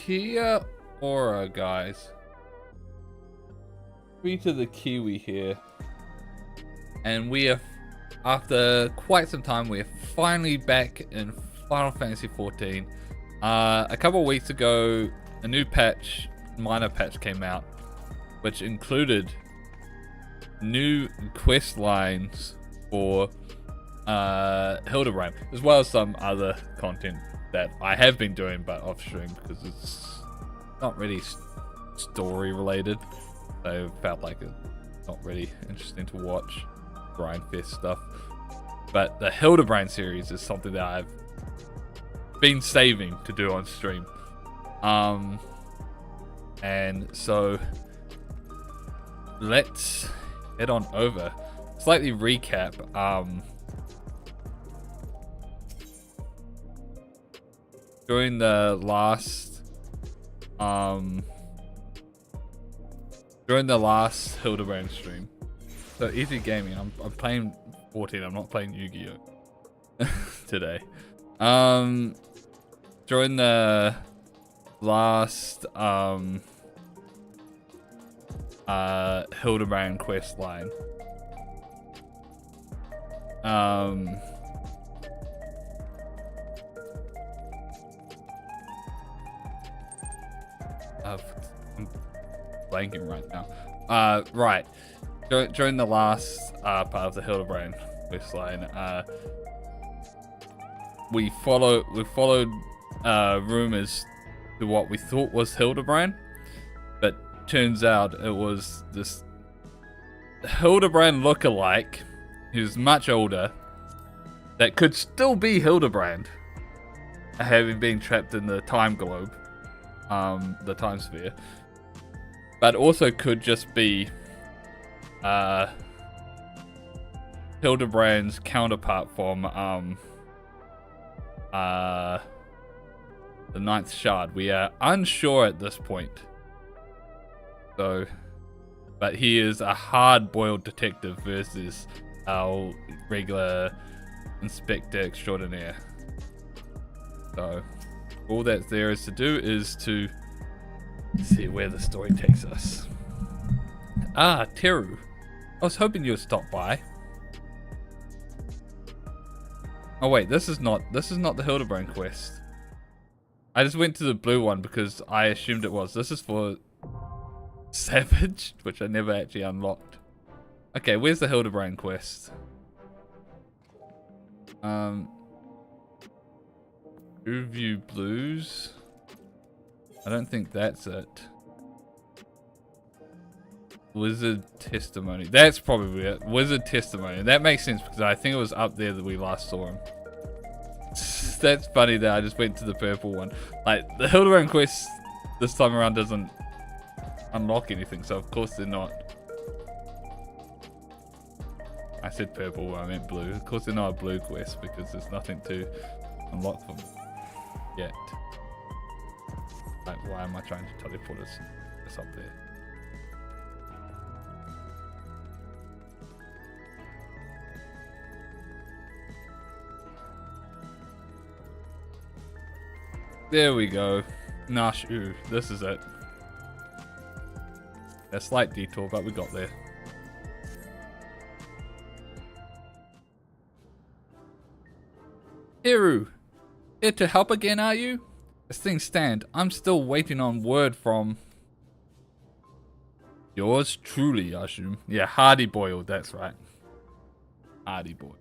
Kia Ora, guys. We to the Kiwi here. And we are, after quite some time, we are finally back in Final Fantasy XIV. A couple of weeks ago, a new patch, minor patch came out, which included new quest lines for Hildibrand, as well as some other content that I have been doing but off stream because it's not really story related. So it felt like it's not really interesting to watch Grindfest stuff. But the Hildibrand series is something that I've been saving to do on stream. And so let's head on over. Slightly recap. During the last Hildibrand stream, so easy gaming. I'm playing 14. I'm not playing Yu-Gi-Oh today. During the last Hildibrand quest line, I'm blanking right now. Right. During the last part of the Hildibrand quest line, we followed rumors to what we thought was Hildibrand, but turns out it was this Hildibrand lookalike who's much older that could still be Hildibrand, having been trapped in the time globe, the time sphere, but also could just be Hildibrand's counterpart from the Ninth Shard. We are unsure at this point. So, but he is a hard-boiled detective versus our regular Inspector Extraordinaire. So, all that's there is to do is to see where the story takes us. Ah, Teru. I was hoping you'd stop by. Oh wait, this is not the Hildibrand quest. I just went to the blue one because I assumed it was. This is for Savage, which I never actually unlocked. Okay, where's the Hildibrand quest? Review Blues. I don't think that's it. Wizard Testimony. That's probably it. Wizard Testimony. That makes sense because I think it was up there that we last saw him. That's funny that I just went to the purple one. Like, the Hildibrand quest this time around doesn't unlock anything, so of course they're not. I said purple when I meant blue. Of course they're not a blue quest because there's nothing to unlock them yet. Like, why am I trying to teleport us up there? There we go. Nashu. This is it. A slight detour, but we got there. Hiru, here to help again, are you? As things stand, I'm still waiting on word from yours truly, I assume. Yeah, Hardy Boiled, that's right. Hardy Boiled.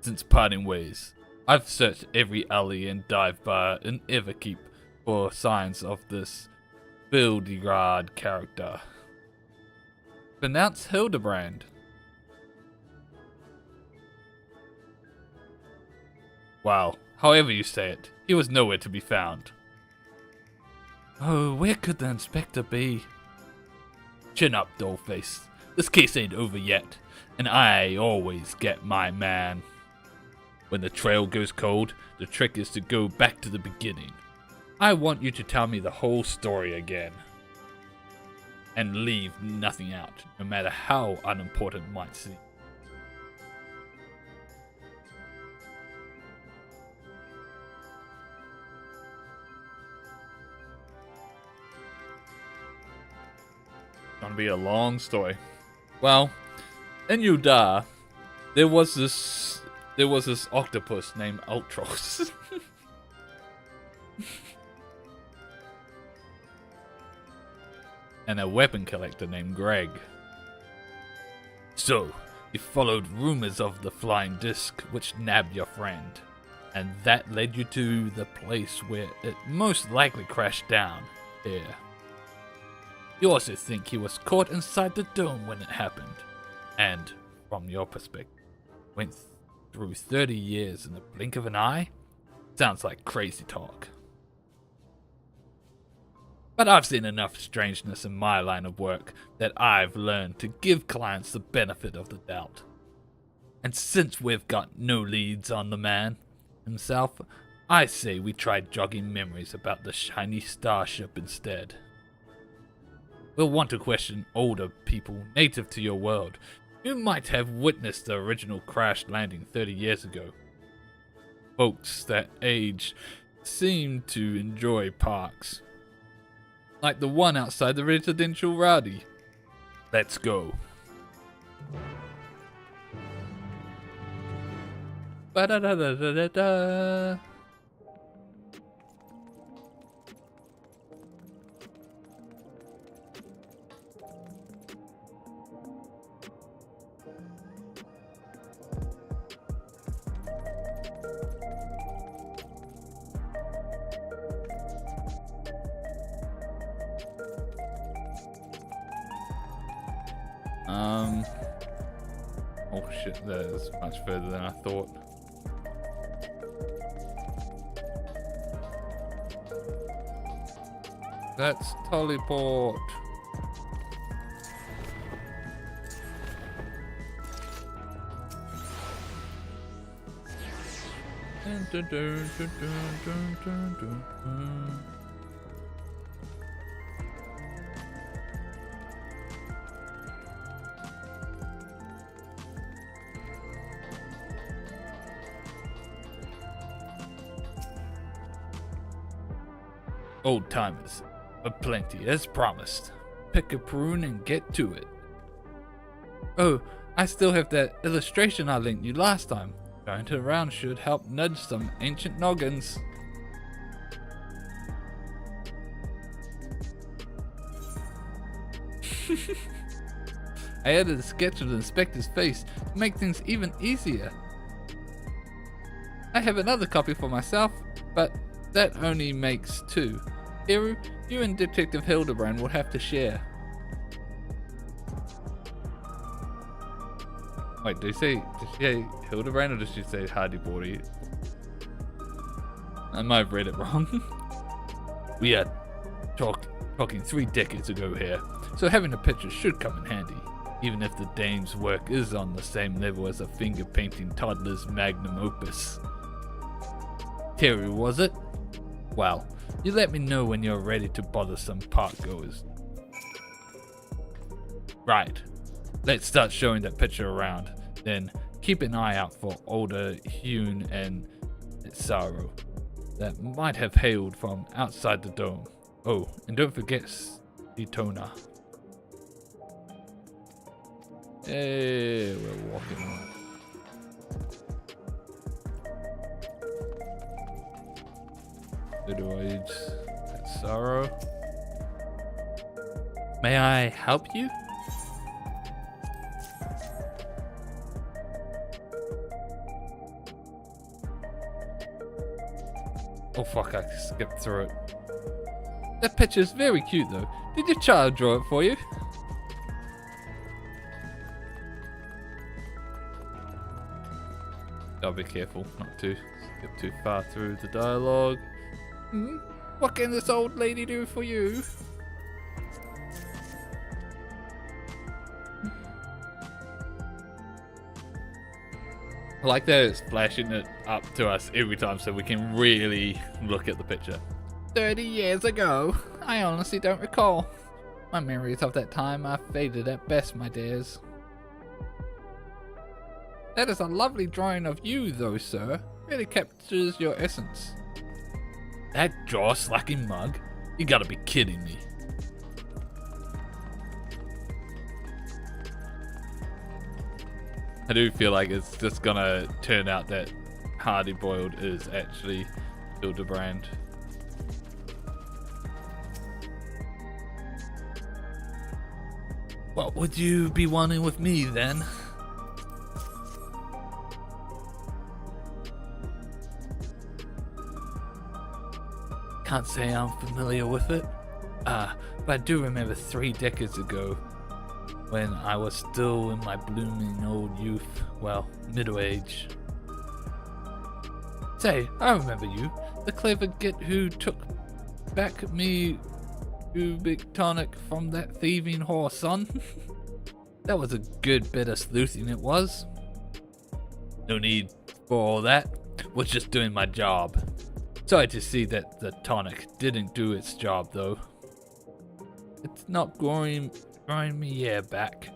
Since parting ways, I've searched every alley and dive bar in Everkeep for signs of this Hildibrand character. Pronounced Hildibrand. Wow, however you say it, he was nowhere to be found. Oh, where could the inspector be? Chin up, dollface. This case ain't over yet, and I always get my man. When the trail goes cold, the trick is to go back to the beginning. I want you to tell me the whole story again. And leave nothing out, no matter how unimportant it might seem. gonna be a long story. Well, in Udar, there was this octopus named Ultros. And a weapon collector named Greg. So, you followed rumors of the flying disc which nabbed your friend, and that led you to the place where it most likely crashed down, here. You also think he was caught inside the dome when it happened, and, from your perspective, went through 30 years in the blink of an eye? Sounds like crazy talk. But I've seen enough strangeness in my line of work that I've learned to give clients the benefit of the doubt. And since we've got no leads on the man himself, I say we try jogging memories about the shiny starship instead. We'll want to question older people native to your world who might have witnessed the original crash landing 30 years ago. Folks that age seem to enjoy parks. Like the one outside the residential rowdy. Let's go. Ba-da-da-da-da-da-da. Oh shit, that is much further than I thought. That's teleport. Dun, dun, dun, dun, dun, dun, dun, dun. Old timers, aplenty as promised. Pick a prune and get to it. Oh, I still have that illustration I linked you last time. Going to around should help nudge some ancient noggins. I added a sketch of the inspector's face to make things even easier. I have another copy for myself, but that only makes 2. Hiro, you and Detective Hildibrand will have to share. Wait, did she say Hildibrand or did she say Hardyboardy? I might have read it wrong. We are talking 3 decades ago here, so having a picture should come in handy, even if the dame's work is on the same level as a finger-painting toddler's magnum opus. Terry, was it? Well, you let me know when you're ready to bother some park goers. Right, let's start showing that picture around. Then keep an eye out for older Hune and Sorrow that might have hailed from outside the dome. Oh, and don't forget Detona. Hey, we're walking on. That's Sorrow. May I help you? Oh fuck, I skipped through it. That picture's very cute though. Did your child draw it for you? I'll be careful not to skip too far through the dialogue. What can this old lady do for you? I like that it's flashing it up to us every time so we can really look at the picture. 30 years ago? I honestly don't recall. My memories of that time are faded at best, my dears. That is a lovely drawing of you, though, sir. Really captures your essence. That jaw-slacking mug? You gotta be kidding me. I do feel like it's just gonna turn out that Hardy Boiled is actually Hildibrand. What would you be wanting with me then? Can't say I'm familiar with it. But I do remember 3 decades ago when I was still in my blooming old youth, well, middle age. Say, I remember you, the clever git who took back me cubic tonic from that thieving whore, son. That was a good bit of sleuthing it was. No need for all that, was just doing my job. Sorry to see that the tonic didn't do its job though. It's not growing me hair back.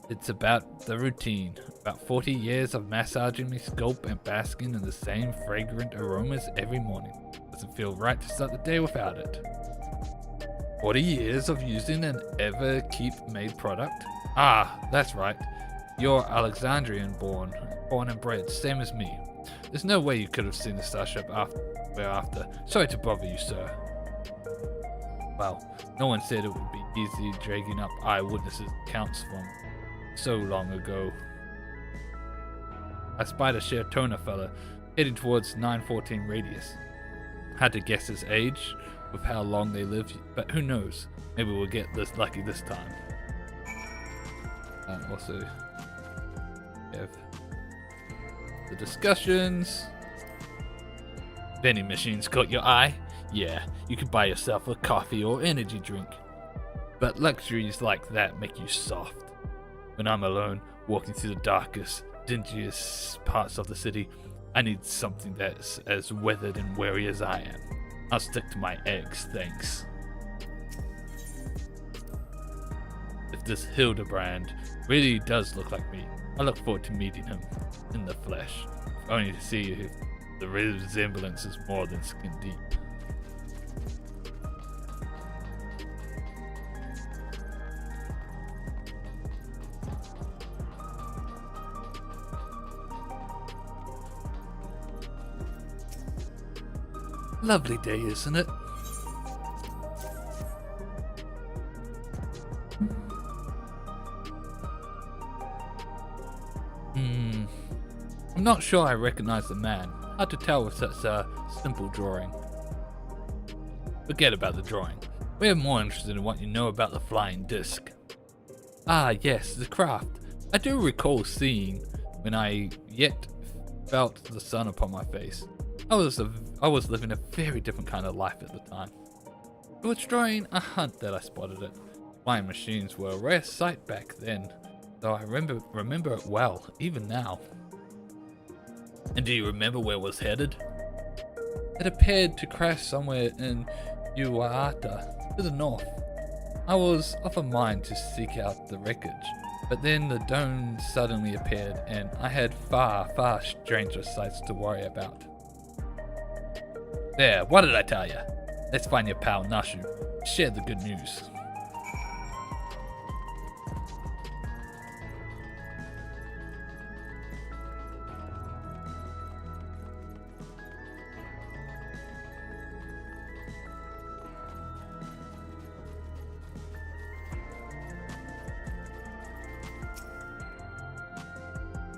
It's about the routine. About 40 years of massaging my scalp and basking in the same fragrant aromas every morning. Doesn't feel right to start the day without it. 40 years of using an ENVtuber made product? Ah, that's right. You're Alexandrian born and bred, same as me. There's no way you could have seen the starship we're after. Sorry to bother you, sir. Well, no one said it would be easy dragging up eyewitnesses' accounts from so long ago. I spied a Sharetona fella heading towards 914 radius. Had to guess his age with how long they lived, but who knows? Maybe we'll get this lucky this time. Also, have the discussions. Vending machines caught your eye? Yeah, you could buy yourself a coffee or energy drink. But luxuries like that make you soft. When I'm alone, walking through the darkest, dingiest parts of the city, I need something that's as weathered and wary as I am. I'll stick to my eggs, thanks. If this Hildibrand really does look like me, I look forward to meeting him in the flesh, only to see if the resemblance is more than skin deep. Lovely day, isn't it? I'm not sure I recognize the man. Hard to tell with such a simple drawing. Forget about the drawing. We're more interested in what you know about the flying disc. Ah yes, the craft. I do recall seeing when I yet felt the sun upon my face. I was living a very different kind of life at the time. It was during a hunt that I spotted it. Flying machines were a rare sight back then, though I remember it well, even now. And do you remember where it was headed? It appeared to crash somewhere in Uwata, to the north. I was of a mind to seek out the wreckage, but then the dome suddenly appeared and I had far, far stranger sights to worry about. There, what did I tell you? Let's find your pal Nashu. Share the good news.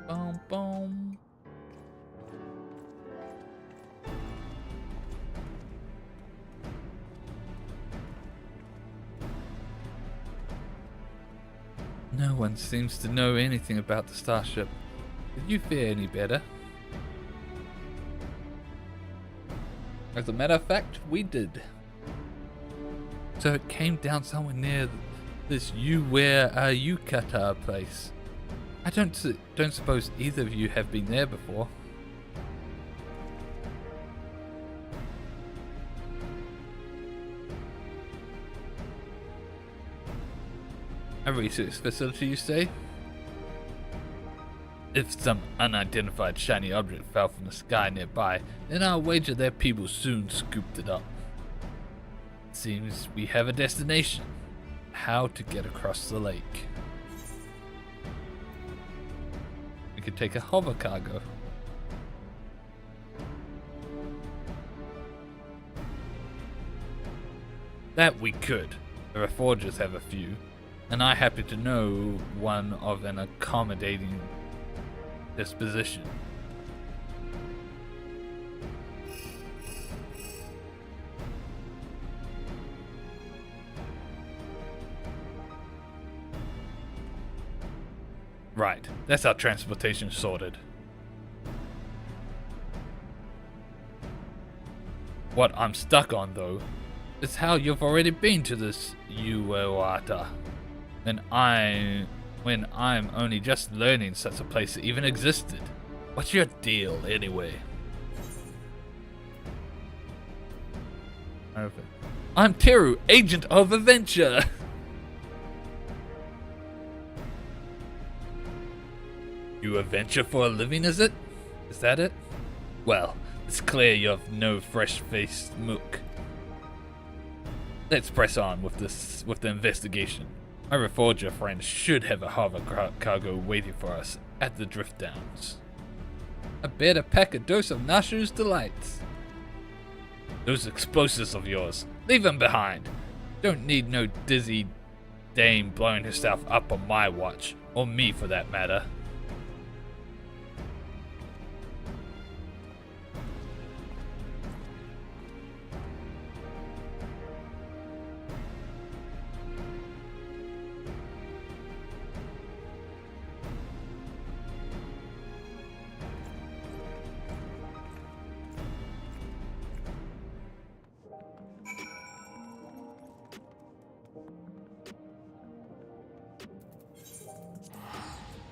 Boom, boom. No one seems to know anything about the starship. Did you fare any better? As a matter of fact, we did. So it came down somewhere near this Yukata place. I don't suppose either of you have been there before. A research facility, you say? If some unidentified shiny object fell from the sky nearby, then I'll wager their people soon scooped it up. Seems we have a destination. How to get across the lake. could take a hover cargo. That we could. The Reforgers have a few, and I happen to know one of an accommodating disposition. Right, that's our transportation sorted. What I'm stuck on, though, is how you've already been to this Uewata, when I'm only just learning such a place even existed. What's your deal, anyway? I'm Teru, agent of adventure! You adventure for a living, is it? Is that it? Well, it's clear you've no fresh-faced mook. Let's press on with the investigation. My Reforger friend should have a hover cargo waiting for us at the Drift Downs. I better pack a dose of Nashu's delights. Those explosives of yours, leave them behind. Don't need no dizzy dame blowing herself up on my watch, or me for that matter.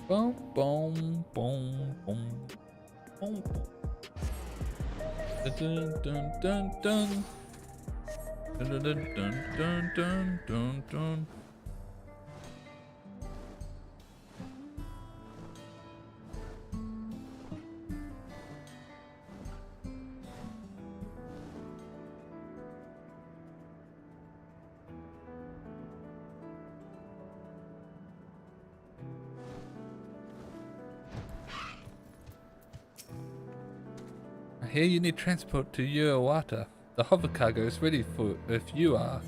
Boom, boom, boom, boom, boom. Dun dun dun dun. Dun dun dun dun dun dun dun. I hear you need transport to Uewata. The hover cargo is ready for if you are.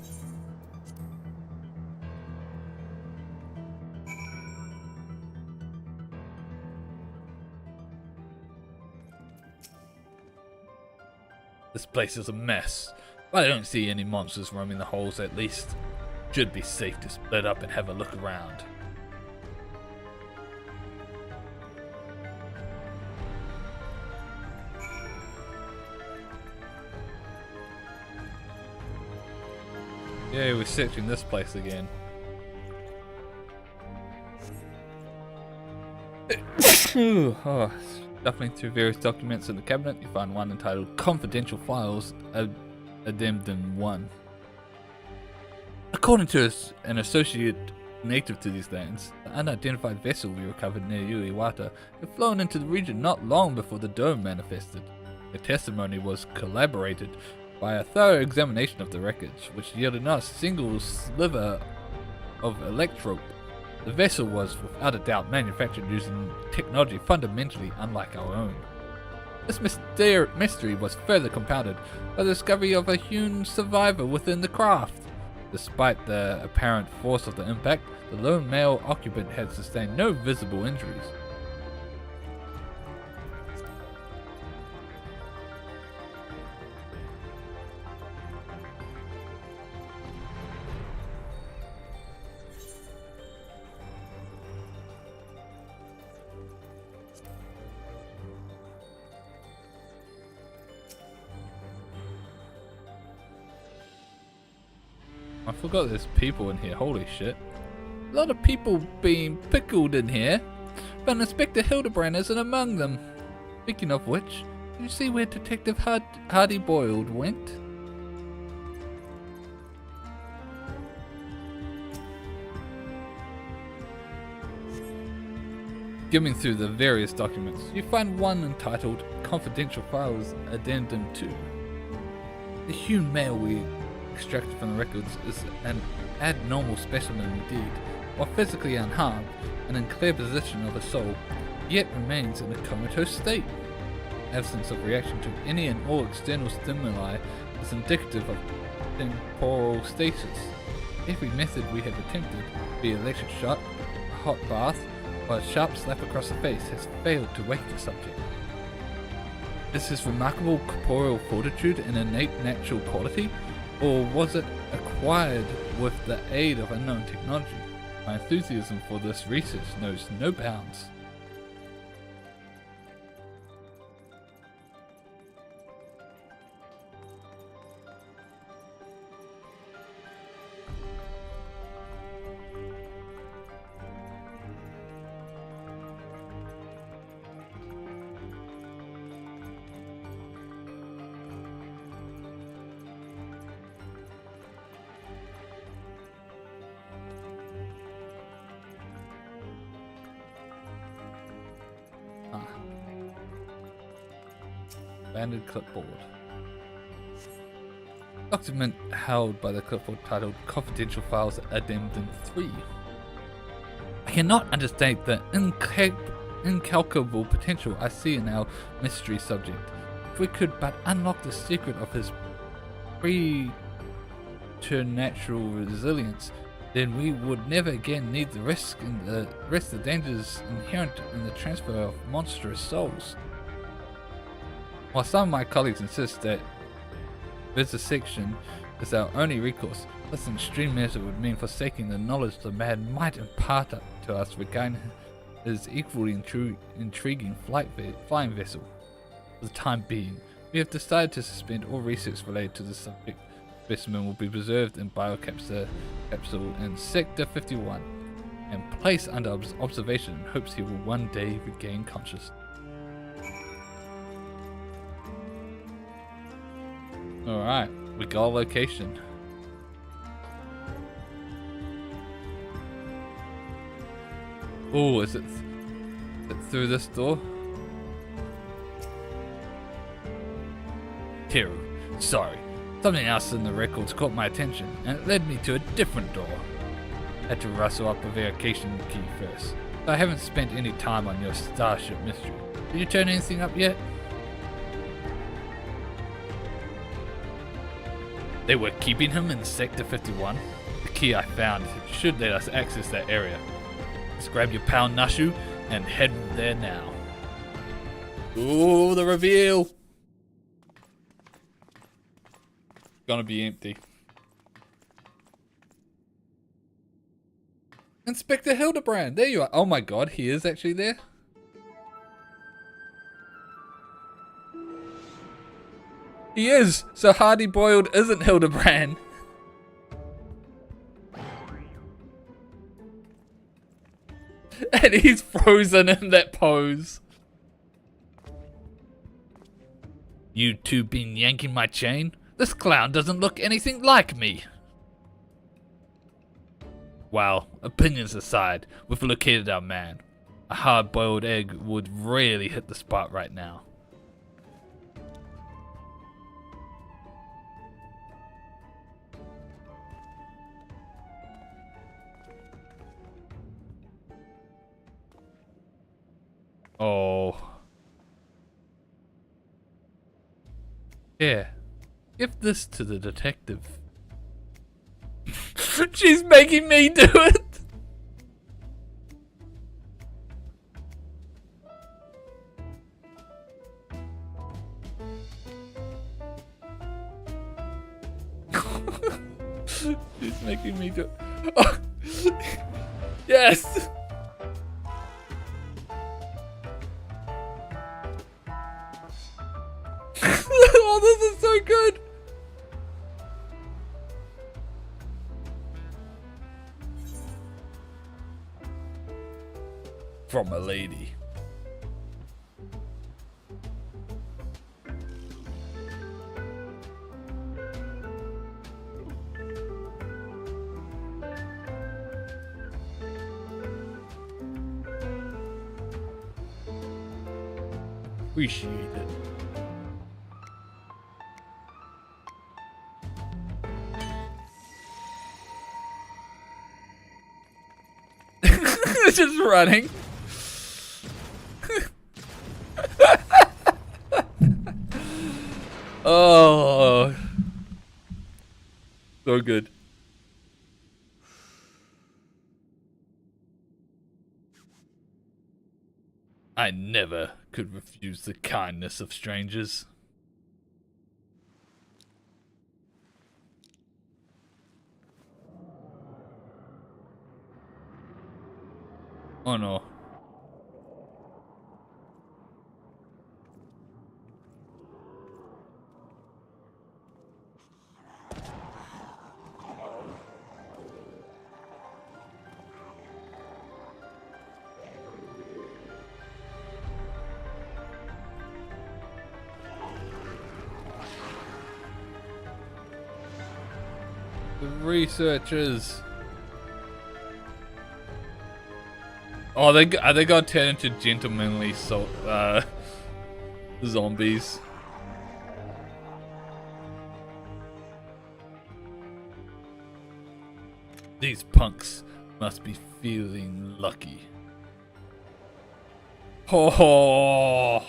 This place is a mess, but I don't see any monsters roaming the halls at least. Should be safe to split up and have a look around. Yeah, we're searching this place again. Oh, shuffling through various documents in the cabinet, you find one entitled Confidential Files, Addendum 1. According to an associate native to these lands, the unidentified vessel we recovered near Uewata had flown into the region not long before the dome manifested. Their testimony was corroborated by a thorough examination of the wreckage, which yielded not a single sliver of electrope. The vessel was, without a doubt, manufactured using technology fundamentally unlike our own. This mystery was further compounded by the discovery of a hewn survivor within the craft. Despite the apparent force of the impact, the lone male occupant had sustained no visible injuries. I forgot there's people in here, holy shit. A lot of people being pickled in here, but Inspector Hildibrand isn't among them. Speaking of which, did you see where Detective Hardy Boiled went? Skimming through the various documents, you find one entitled Confidential Files Addendum 2. The hewn male we extracted from the records is an abnormal specimen indeed. While physically unharmed and in clear possession of a soul, yet remains in a comatose state. Absence of reaction to any and all external stimuli is indicative of temporal stasis. Every method we have attempted, be it electric shock, a hot bath, or a sharp slap across the face, has failed to wake the subject. Is his remarkable corporeal fortitude an innate natural quality, or was it acquired with the aid of unknown technology? My enthusiasm for this research knows no bounds. Abandoned clipboard. Document held by the clipboard titled Confidential Files Addendum 3. I cannot understate the incalculable potential I see in our mystery subject. If we could but unlock the secret of his preternatural resilience, then we would never again need the risk the dangers inherent in the transfer of monstrous souls. While some of my colleagues insist that vivisection is our only recourse, this extreme measure would mean forsaking the knowledge the man might impart to us regarding his equally intriguing flying vessel. For the time being, we have decided to suspend all research related to the subject. Specimen will be preserved in biocapsule in Sector 51 and placed under observation in hopes he will one day regain consciousness. Alright, we got a location. Oh, is it through this door? Teru, sorry. Something else in the records caught my attention, and it led me to a different door. Had to rustle up a verification key first, so I haven't spent any time on your starship mystery. Did you turn anything up yet? They were keeping him in Sector 51. The key I found should let us access that area. Let's grab your pal Nashu and head there now. Ooh, the reveal! Gonna be empty. Inspector Hildibrand, there you are. Oh my god, he is actually there. He is! So Hardy Boiled isn't Hildibrand. And he's frozen in that pose. You two been yanking my chain? This clown doesn't look anything like me. Well, opinions aside, we've located our man. A hard-boiled egg would really hit the spot right now. Oh. Yeah. Give this to the detective. She's making me do it! She's making me do it. Oh. Yes! Oh, this is so good! From a lady. Appreciate it. Just running. Oh, so good. I never could refuse the kindness of strangers. Oh no. The researchers. Oh, they got turned into gentlemanly zombies. These punks must be feeling lucky. Oh.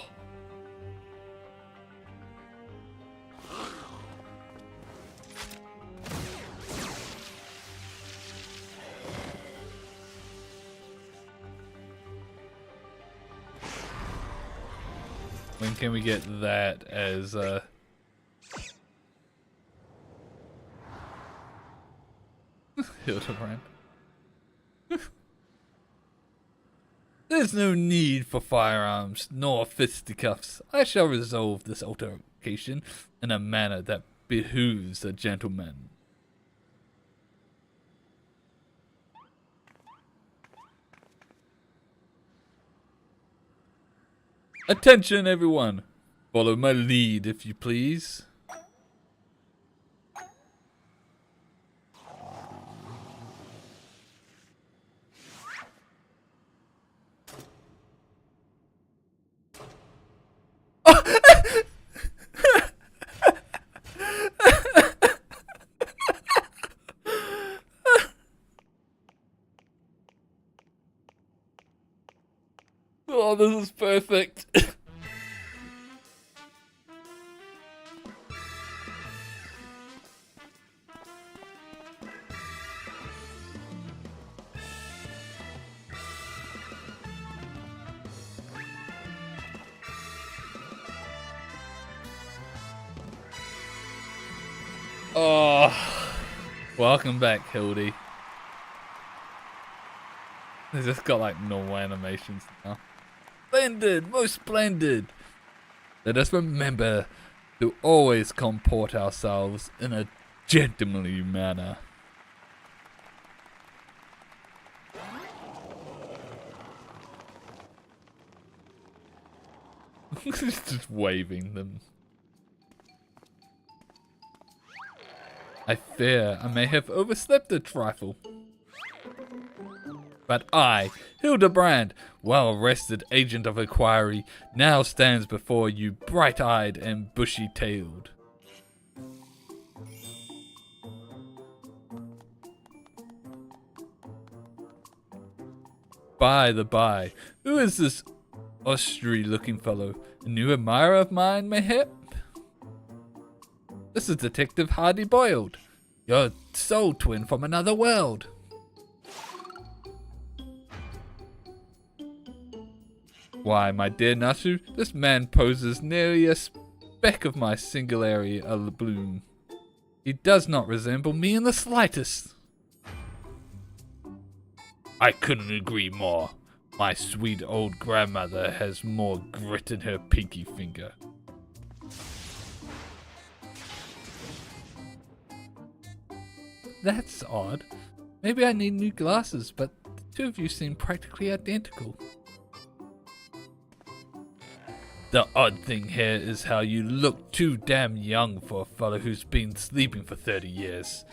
When can we get that as Hildibrand? There's no need for firearms nor fisticuffs. I shall resolve this altercation in a manner that behooves a gentleman. Attention, everyone! Follow my lead, if you please. Oh, this is perfect. Oh, welcome back, Hildy. They just got like normal animations now. Splendid, most splendid. Let us remember to always comport ourselves in a gentlemanly manner. Just waving them. I fear I may have overslept a trifle. But I, Hildibrand, well-rested agent of inquiry, now stands before you bright-eyed and bushy-tailed. By the by, who is this ostrich-looking fellow? A new admirer of mine, mayhap? This is Detective Hardy Boiled, your soul twin from another world. Why, my dear Nasu, this man poses nearly a speck of my singularity a bloom. He does not resemble me in the slightest. I couldn't agree more. My sweet old grandmother has more grit in her pinky finger. That's odd. Maybe I need new glasses, but the two of you seem practically identical. The odd thing here is how you look too damn young for a fellow who's been sleeping for 30 years.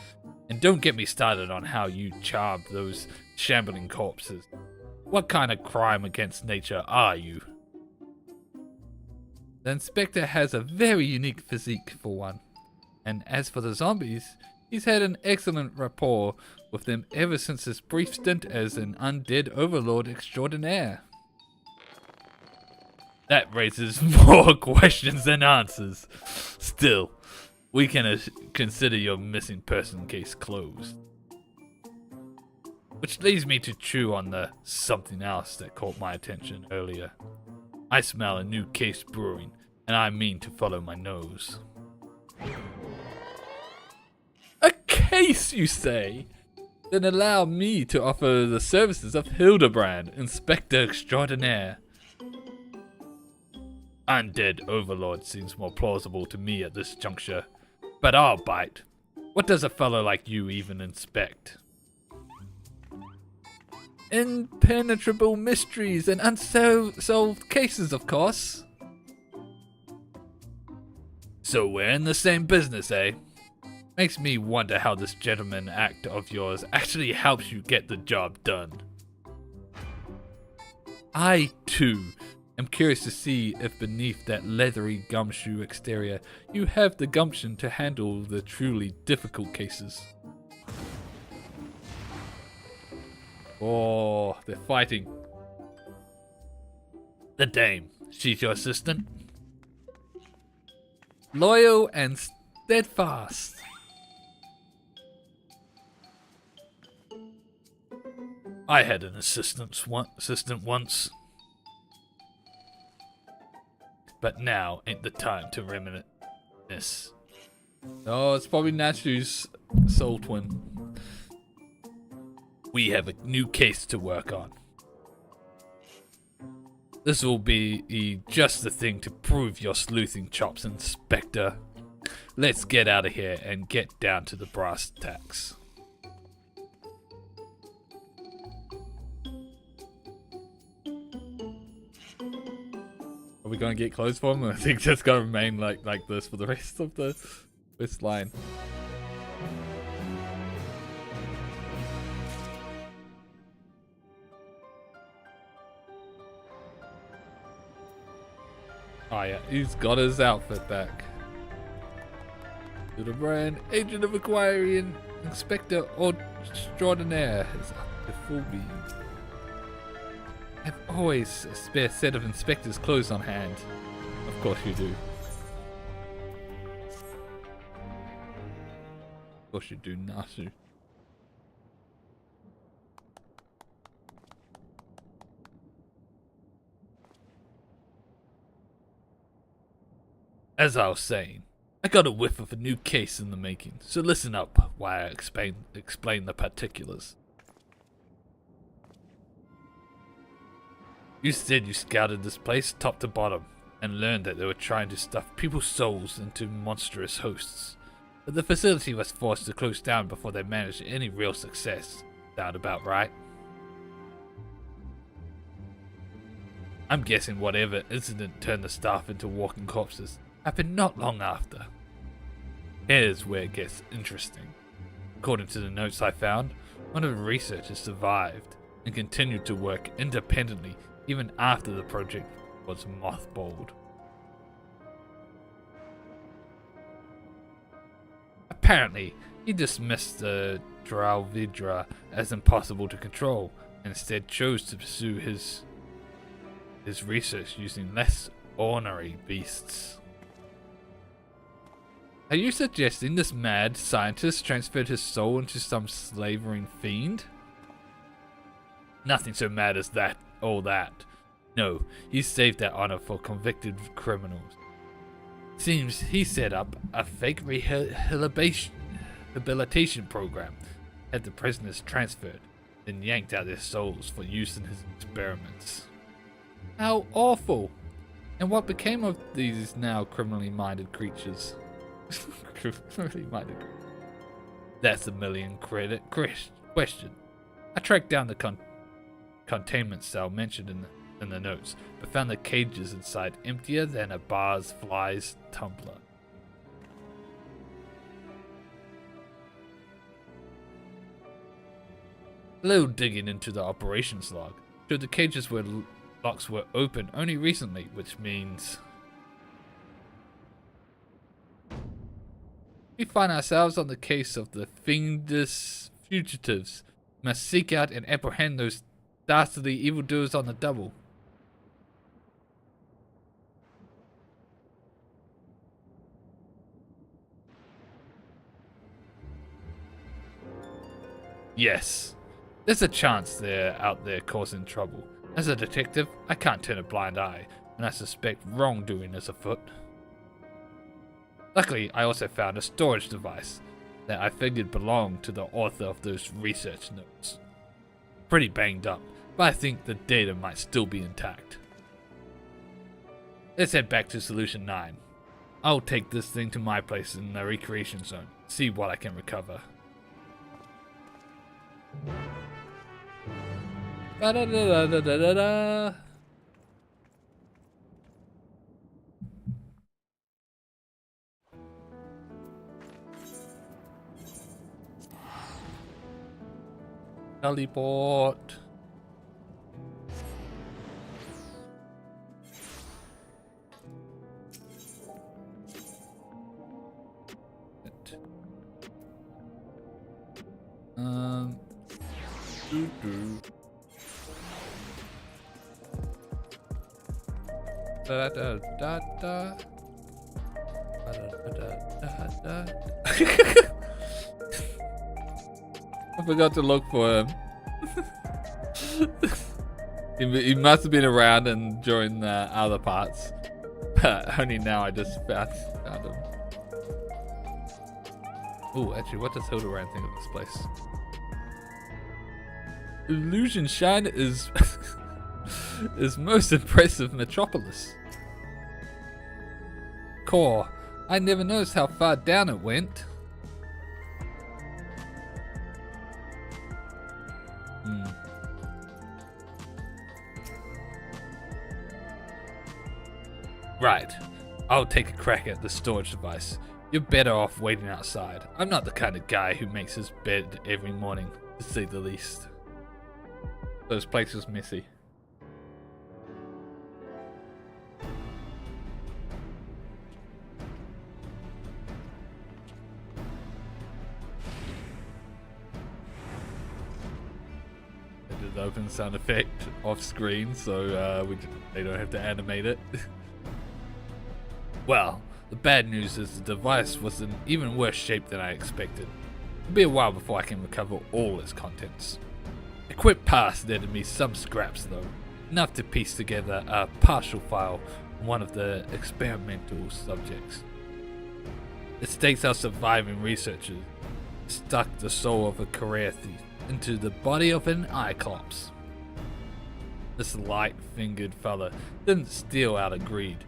And don't get me started on how you charred those shambling corpses. What kind of crime against nature are you? The inspector has a very unique physique for one. And as for the zombies, he's had an excellent rapport with them ever since his brief stint as an undead overlord extraordinaire. That raises more questions than answers. Still, we can consider your missing person case closed. Which leads me to chew on the something else that caught my attention earlier. I smell a new case brewing, and I mean to follow my nose. A case, you say? Then allow me to offer the services of Hildibrand, Inspector Extraordinaire. Undead Overlord seems more plausible to me at this juncture, but I'll bite. What does a fellow like you even inspect? Impenetrable mysteries and unsolved cases, of course. So we're in the same business, eh? Makes me wonder how this gentleman act of yours actually helps you get the job done. I, too, am curious to see if beneath that leathery gumshoe exterior you have the gumption to handle the truly difficult cases. Oh, they're fighting. The dame, she's your assistant? Loyal and steadfast. I had an assistant once. But now ain't the time to reminisce. Oh, it's probably Natsu's soul twin. We have a new case to work on. This will be just the thing to prove your sleuthing chops, Inspector. Let's get out of here and get down to the brass tacks. Are we gonna get close for him? I think that's gonna remain like this for the rest of this line. Oh yeah, he's got his outfit back. Hildibrand, agent of Inquiry, Inspector Extraordinaire is up to full beam. Have always a spare set of inspector's clothes on hand. Of course you do. Of course you do, Nasu. As I was saying, I got a whiff of a new case in the making, so listen up while I explain the particulars. You said you scouted this place top to bottom and learned that they were trying to stuff people's souls into monstrous hosts, but the facility was forced to close down before they managed any real success. Sound about right? I'm guessing whatever incident turned the staff into walking corpses happened not long after. Here's where it gets interesting. According to the notes I found, one of the researchers survived and continued to work independently even after the project was mothballed. Apparently, he dismissed the Dralvidra as impossible to control and instead chose to pursue his research using less ornery beasts. Are you suggesting this mad scientist transferred his soul into some slavering fiend? Nothing so mad as that, all that. No, he saved that honor for convicted criminals. Seems he set up a fake rehabilitation program, had the prisoners transferred, then yanked out their souls for use in his experiments. How awful! And what became of these now criminally minded creatures? Criminally minded. That's a million credit question. I tracked down the containment cell mentioned in the notes, but found the cages inside emptier than a bar's fly's tumbler. A little digging into the operations log showed the cages where locks were open only recently, which means we find ourselves on the case of the fiendish fugitives. We must seek out and apprehend those dastardly evildoers on the double. Yes, there's a chance they're out there causing trouble. As a detective, I can't turn a blind eye, and I suspect wrongdoing is afoot. Luckily, I also found a storage device that I figured belonged to the author of those research notes. Pretty banged up, but I think the data might still be intact. Let's head back to Solution 9. I'll take this thing to my place in the recreation zone, see what I can recover. Da-da-da-da-da-da-da. Teleport. Da da da da. I forgot to look for him. He must have been around and during the other parts, but only now I just found him. Oh, actually, what does Hildibrand think of this place? Illusion Shine is is most impressive metropolis. Core, I never noticed how far down it went. Right, I'll take a crack at the storage device. You're better off waiting outside. I'm not the kind of guy who makes his bed every morning, to say the least. This place was messy. I did the open sound effect off screen, so they don't have to animate it. Well, the bad news is the device was in even worse shape than I expected. It'll be a while before I can recover all its contents. Equip Pass netted me some scraps though, enough to piece together a partial file on one of the experimental subjects. It states our surviving researchers stuck the soul of a career thief into the body of an Cyclops. This light-fingered fella didn't steal out of greed,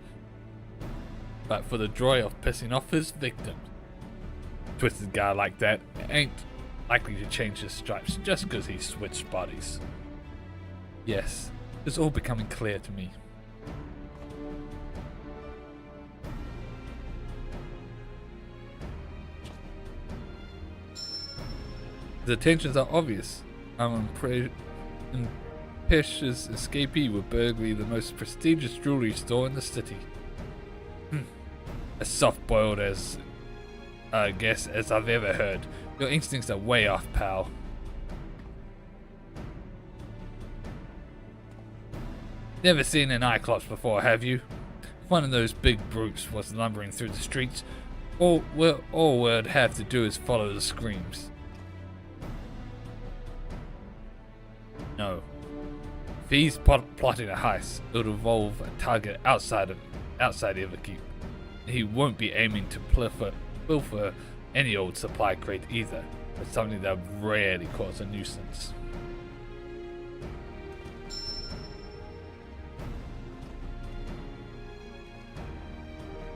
but for the joy of pissing off his victims. Twisted guy like that ain't likely to change his stripes just because he switched bodies. Yes, it's all becoming clear to me. The intentions are obvious. I'm Pesh's escapee will burglary the most prestigious jewelry store in the city. As soft-boiled as as I've ever heard. Your instincts are way off, pal. Never seen an Cyclops before, have you? If one of those big brutes was lumbering through the streets, all we'd have to do is follow the screams. No. If he's plotting a heist, it would involve a target outside ENVtuber. He won't be aiming to pilfer any old supply crate either, but something that would rarely cause a nuisance.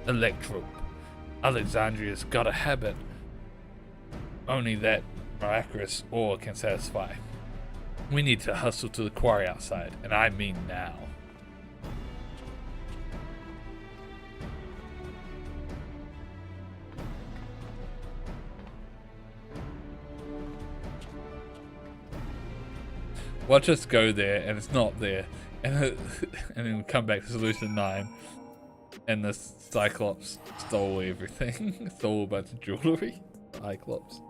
Electrope. Alexandria's got a habit only that miraculous ore can satisfy. We need to hustle to the quarry outside, and I mean now. Watch us go there, and it's not there, and then we come back to Solution 9, and the Cyclops stole everything. Stole a bunch of jewelry. Cyclops.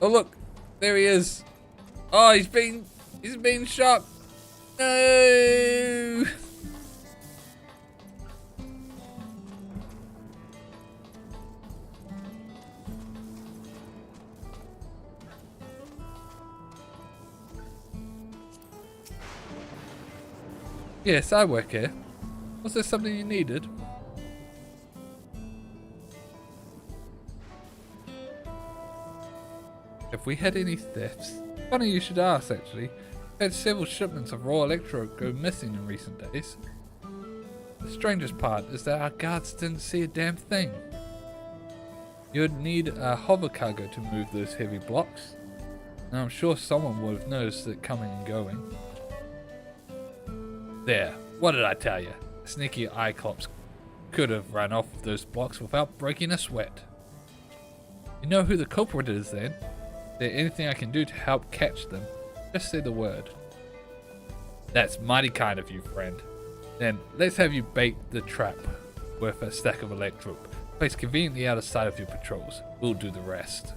Oh look, there he is. Oh, he's being shot. No. Yes, I work here. Was there something you needed? Have we had any thefts? Funny you should ask, actually. We've had several shipments of raw electro go missing in recent days. The strangest part is that our guards didn't see a damn thing. You would need a hover cargo to move those heavy blocks, and I'm sure someone would have noticed it coming and going. There, what did I tell you? A sneaky Cyclops could have run off those blocks without breaking a sweat. You know who the culprit is then? Is there anything I can do to help catch them? Just say the word. That's mighty kind of you, friend. Then let's have you bait the trap with a stack of electrope, placed conveniently out of sight of your patrols. We'll do the rest.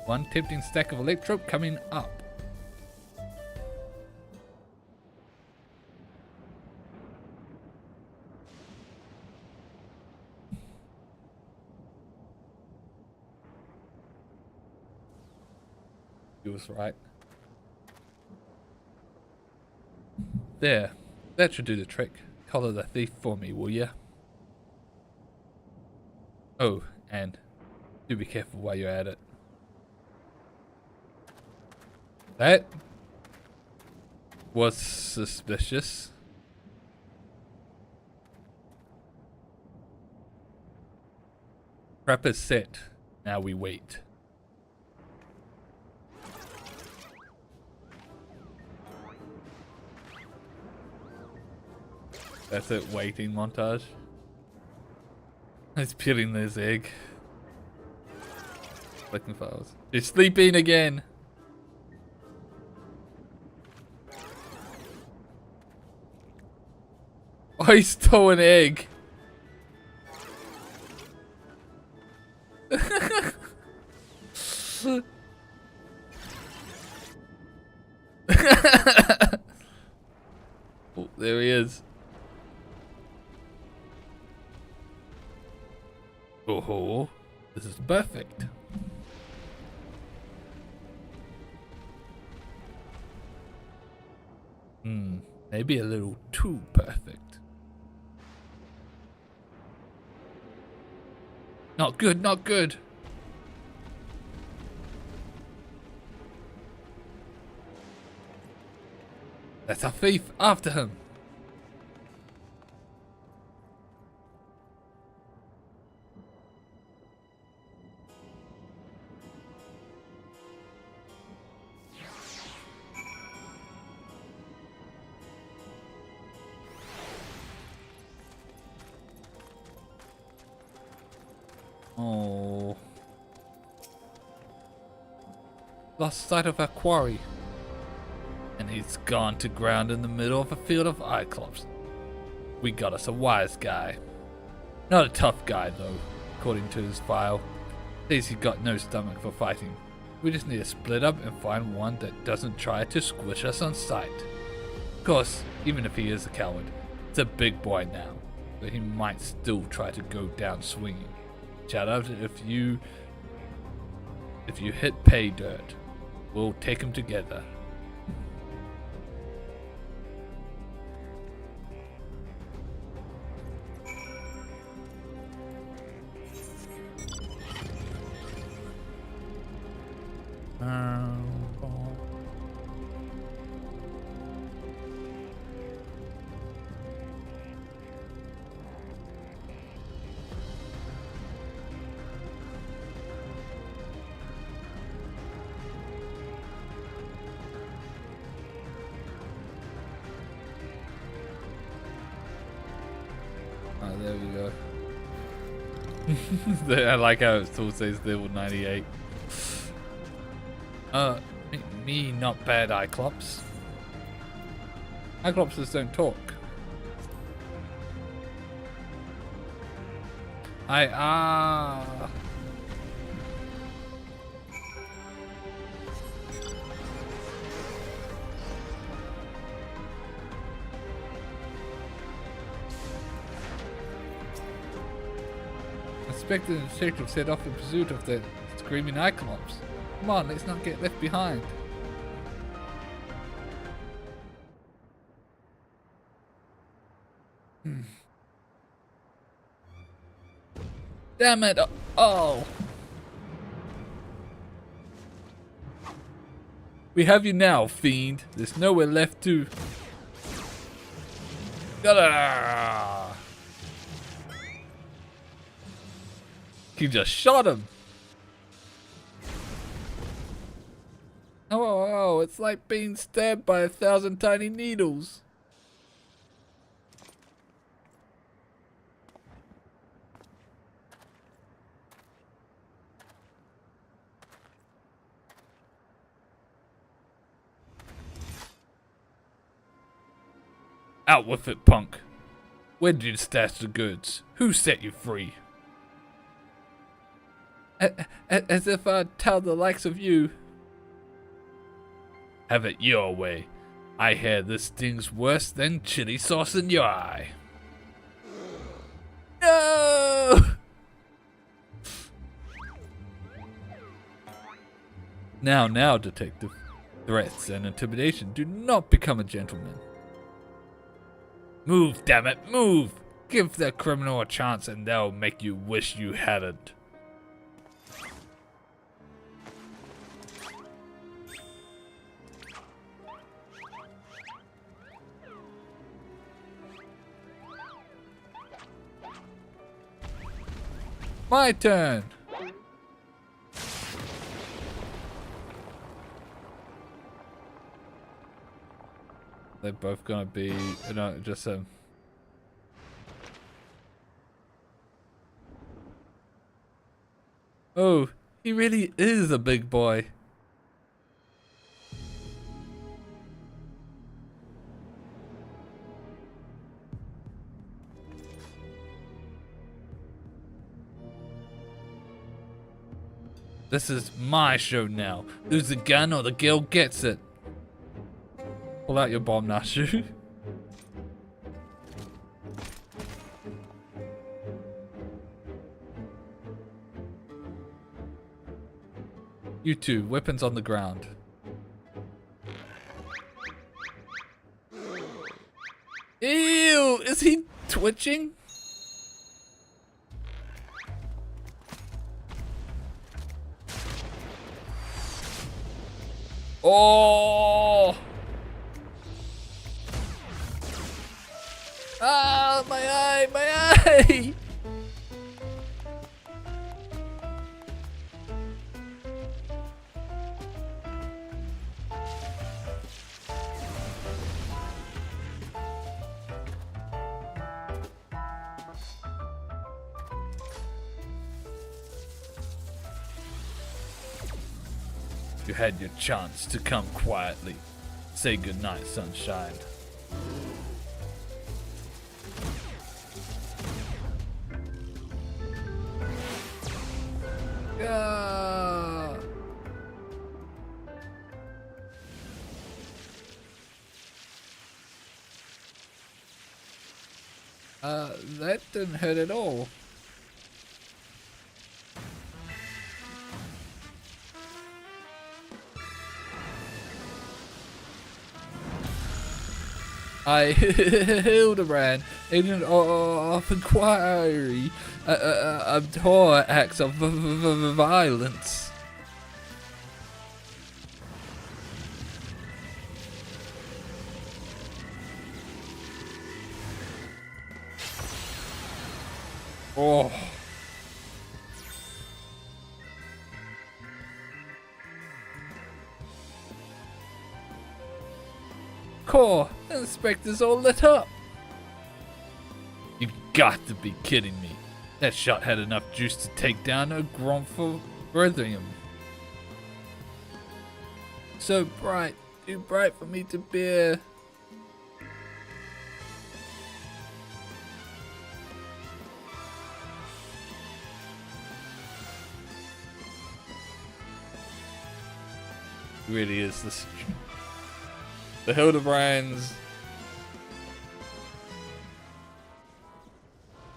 One tempting stack of electrope coming up. He was right. There. That should do the trick. Collar the thief for me, will ya? Oh, and do be careful while you're at it. That was suspicious. Trap is set. Now we wait. That's it, waiting montage. He's peeling this egg. Clicking files. He's sleeping again. Oh, he stole an egg. Oh, there he is. Oh, this is perfect. Maybe a little too perfect. Not good, not good. That's a thief, after him. Oh. Lost sight of our quarry. And he's gone to ground in the middle of a field of Cyclops. We got us a wise guy. Not a tough guy though, according to his file. Says he got no stomach for fighting. We just need to split up and find one that doesn't try to squish us on sight. Of course, even if he is a coward, it's a big boy now, but he might still try to go down swinging. Shout out if you hit pay dirt, we'll take him together. There we go. I like how it still says level 98. Me not bad, Cyclops. Cyclopses don't talk. Inspector and detective set off in pursuit of the screaming Cyclops. Come on, let's not get left behind. Damn it! Oh! We have you now, fiend. There's nowhere left to... Gotta... He just shot him! Oh, it's like being stabbed by 1,000 tiny needles. Out with it, punk. Where did you stash the goods? Who set you free? As if I'd tell the likes of you. Have it your way. I hear this stings worse than chili sauce in your eye. No! Now, detective. Threats and intimidation do not become a gentleman. Move, damn it, move! Give the criminal a chance and they'll make you wish you hadn't. My turn! They're both gonna be, no, just Oh, he really is a big boy. This is my show now. Lose the gun or the girl gets it. Pull out your bomb, Nashu. You two, weapons on the ground. Ew, is he twitching? Oh! Ah, my eye, my eye! You had your chance to come quietly. Say goodnight, sunshine. Yeah. That didn't hurt at all. Hildibrand, agent of inquiry, abhor acts of violence. Oh. Core, inspector's all lit up. You got to be kidding me. That shot had enough juice to take down a Gromful Brethren. So bright, too bright for me to bear. Really is the Hildebrands.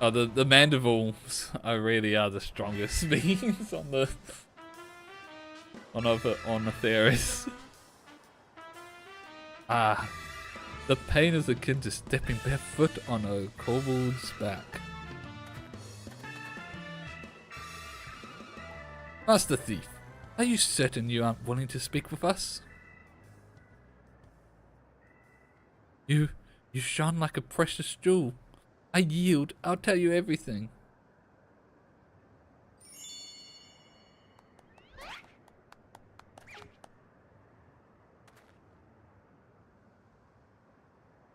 Oh, the Mandevils really are the strongest beings on the Theris. Ah, The pain is akin to stepping barefoot on a kobold's back. Master Thief, are you certain you aren't willing to speak with us? You shone like a precious jewel. I yield. I'll tell you everything.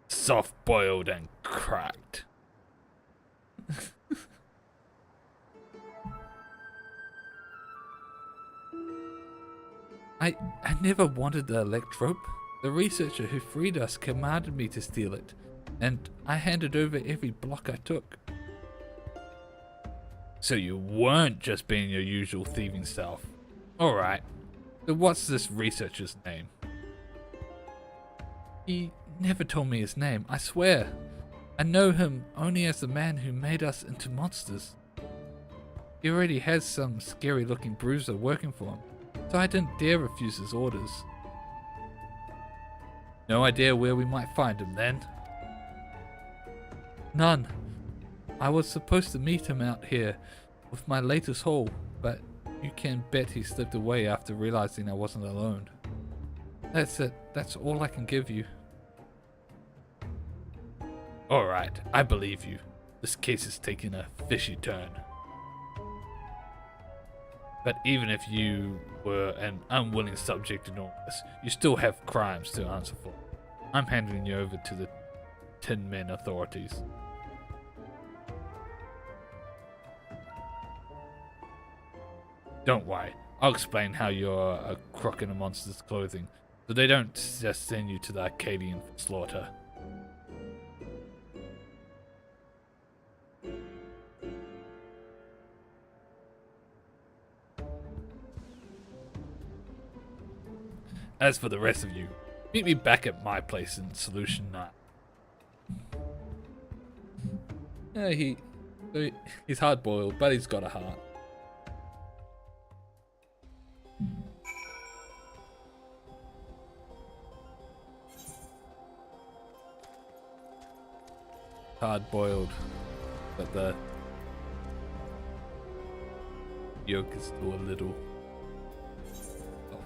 Soft-boiled and cracked. I never wanted the electrope. The researcher who freed us commanded me to steal it, and I handed over every block I took. So you weren't just being your usual thieving self. Alright, so what's this researcher's name? He never told me his name, I swear. I know him only as the man who made us into monsters. He already has some scary looking bruiser working for him, so I didn't dare refuse his orders. No idea where we might find him then? None. I was supposed to meet him out here with my latest haul, but you can bet he slipped away after realizing I wasn't alone. That's it. That's all I can give you. Alright, I believe you. This case is taking a fishy turn. But even if you were an unwilling subject in all this, you still have crimes to answer for. I'm handing you over to the Tin Men authorities. Don't worry, I'll explain how you're a crook in a monster's clothing, so they don't just send you to the Arcadian for slaughter. As for the rest of you, meet me back at my place in Solution 9. He's hard-boiled, but he's got a heart. Hard-boiled, but the yolk is still a little softer.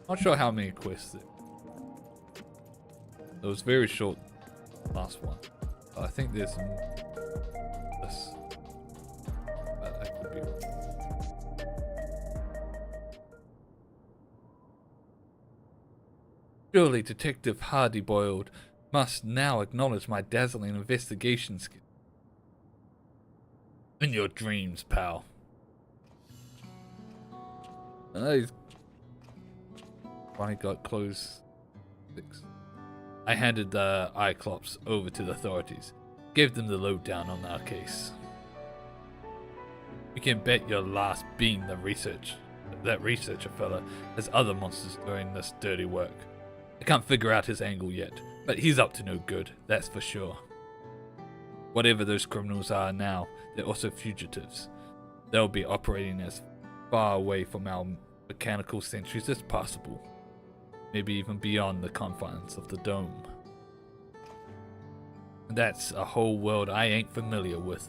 Not sure how many quests it was very short, last one. I think there's some this, but I could be wrong. Surely Detective Hardy-Boiled must now acknowledge my dazzling investigation skill. In your dreams, pal. He's finally got clothes fixed. I handed the Cyclops over to the authorities, gave them the lowdown on our case. You can bet your last being that researcher fella has other monsters doing this dirty work. I can't figure out his angle yet, but he's up to no good, that's for sure. Whatever those criminals are now, they're also fugitives. They'll be operating as far away from our mechanical sentries as possible. Maybe even beyond the confines of the dome. And that's a whole world I ain't familiar with.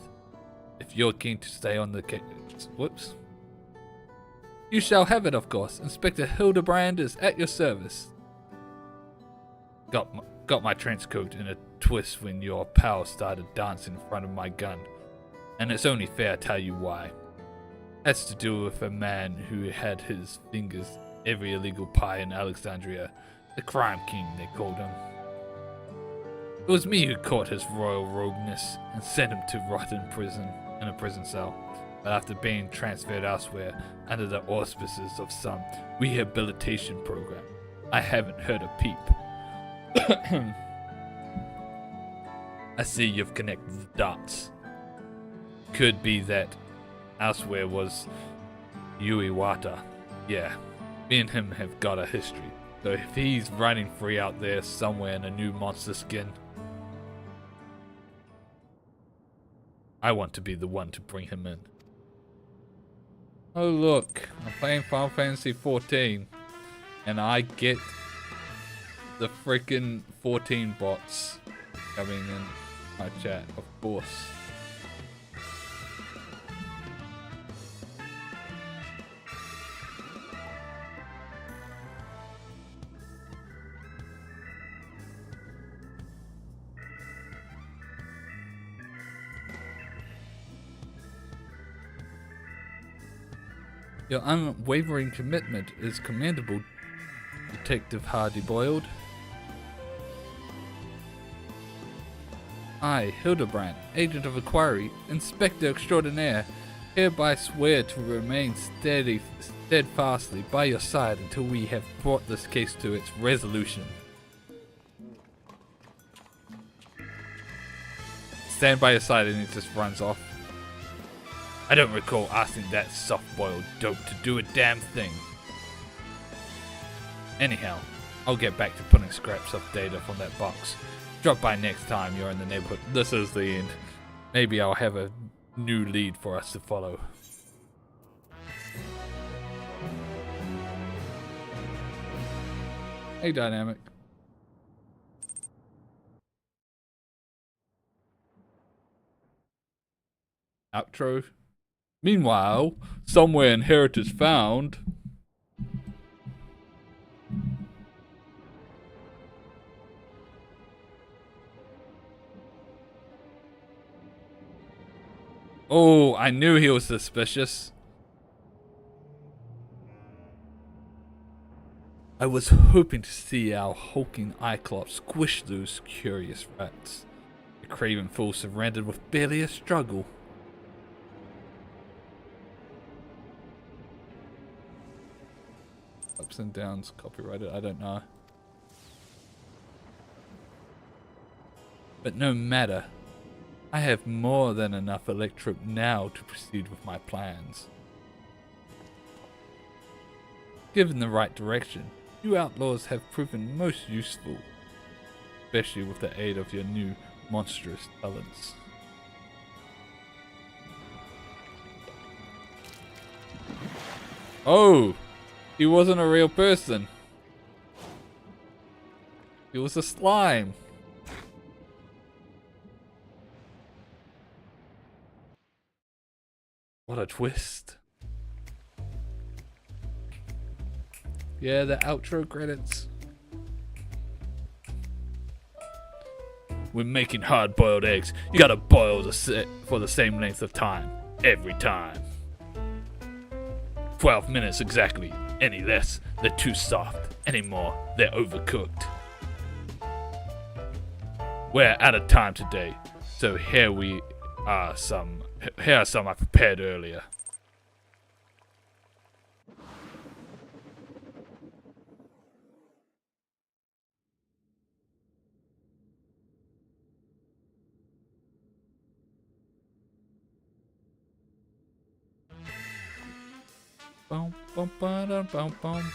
If you're keen to stay on the case, whoops. You shall have it, of course. Inspector Hildibrand is at your service. Got my trench coat in a twist when your pal started dancing in front of my gun, and it's only fair to tell you why. Has to do with a man who had his fingers every illegal pie in Alexandria, the crime king they called him. It was me who caught his royal rogueness and sent him to rot in a prison cell, but after being transferred elsewhere under the auspices of some rehabilitation program, I haven't heard a peep. I see you've connected the dots. Could be that elsewhere was Yui Wata. Yeah, me and him have got a history. So if he's running free out there somewhere in a new monster skin, I want to be the one to bring him in. Oh look, I'm playing Final Fantasy 14 and I get the freaking 14 bots coming in my chat, of course. Your unwavering commitment is commendable, Detective Hardy-Boiled. I, Hildibrand, Agent of Inquiry, Inspector Extraordinaire, hereby swear to remain steadfastly by your side until we have brought this case to its resolution. Stand by your side, and he just runs off. I don't recall asking that soft-boiled dope to do a damn thing. Anyhow, I'll get back to putting scraps of data from that box. Drop by next time you're in the neighborhood. This is the end. Maybe I'll have a new lead for us to follow. Hey, Dynamic. Outro. Meanwhile, somewhere inheritors found. Oh, I knew he was suspicious. I was hoping to see our hulking Cyclops squish those curious rats. The craven fool surrendered with barely a struggle. Ups and downs, copyrighted, I don't know. But no matter. I have more than enough electrope now to proceed with my plans. Given the right direction, you outlaws have proven most useful, especially with the aid of your new monstrous talents. Oh! He wasn't a real person. He was a slime. What a twist. Yeah, the outro credits. When making hard-boiled eggs, you gotta boil for the same length of time. Every time. 12 minutes exactly. Any less, they're too soft. Any more, they're overcooked. We're out of time today, so here are some I prepared earlier. Boom, boom, boom, boom, boom.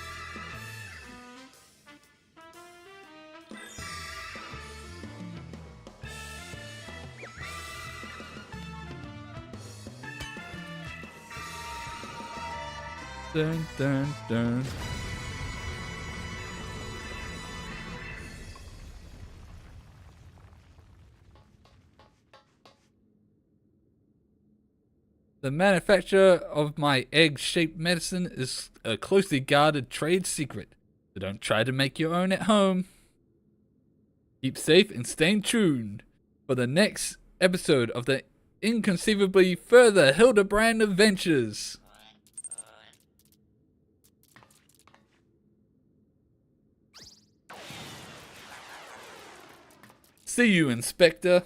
Dun, dun, dun. The manufacture of my egg-shaped medicine is a closely guarded trade secret, so don't try to make your own at home. Keep safe and stay tuned for the next episode of the inconceivably further Hildibrand adventures. See you, Inspector.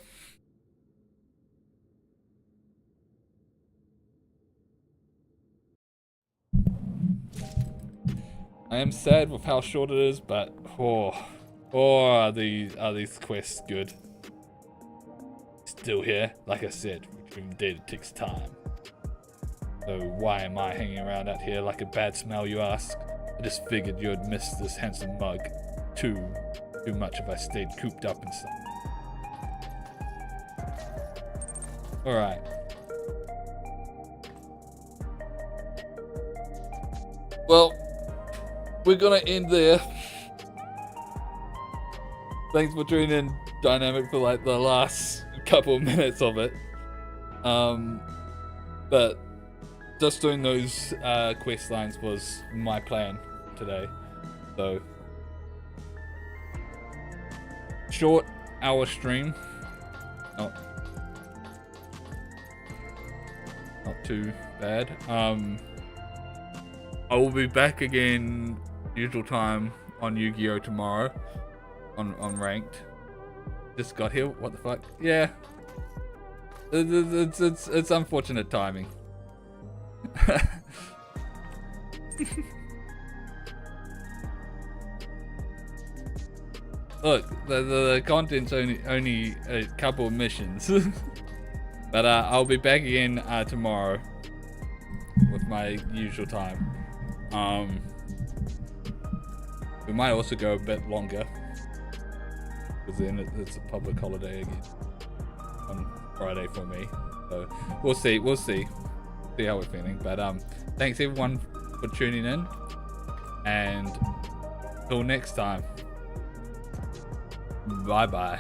I am sad with how short it is, but are these quests good? Still here, like I said, retrieving data takes time. So why am I hanging around out here like a bad smell, you ask? I just figured you'd miss this handsome mug too much if I stayed cooped up and stuff. Alright. Well, we're gonna end there. Thanks for tuning in, Dynamic, for like the last couple of minutes of it. But just doing those quest lines was my plan today. So short hour stream. Not too bad. I will be back again usual time on Yu-Gi-Oh tomorrow on ranked. Just got here. What the fuck? Yeah. It's unfortunate timing. Look, the content's only a couple of missions. But I'll be back again tomorrow with my usual time. We might also go a bit longer because then it's a public holiday again on Friday for me. So we'll see how we're feeling. But thanks everyone for tuning in, and till next time, bye bye.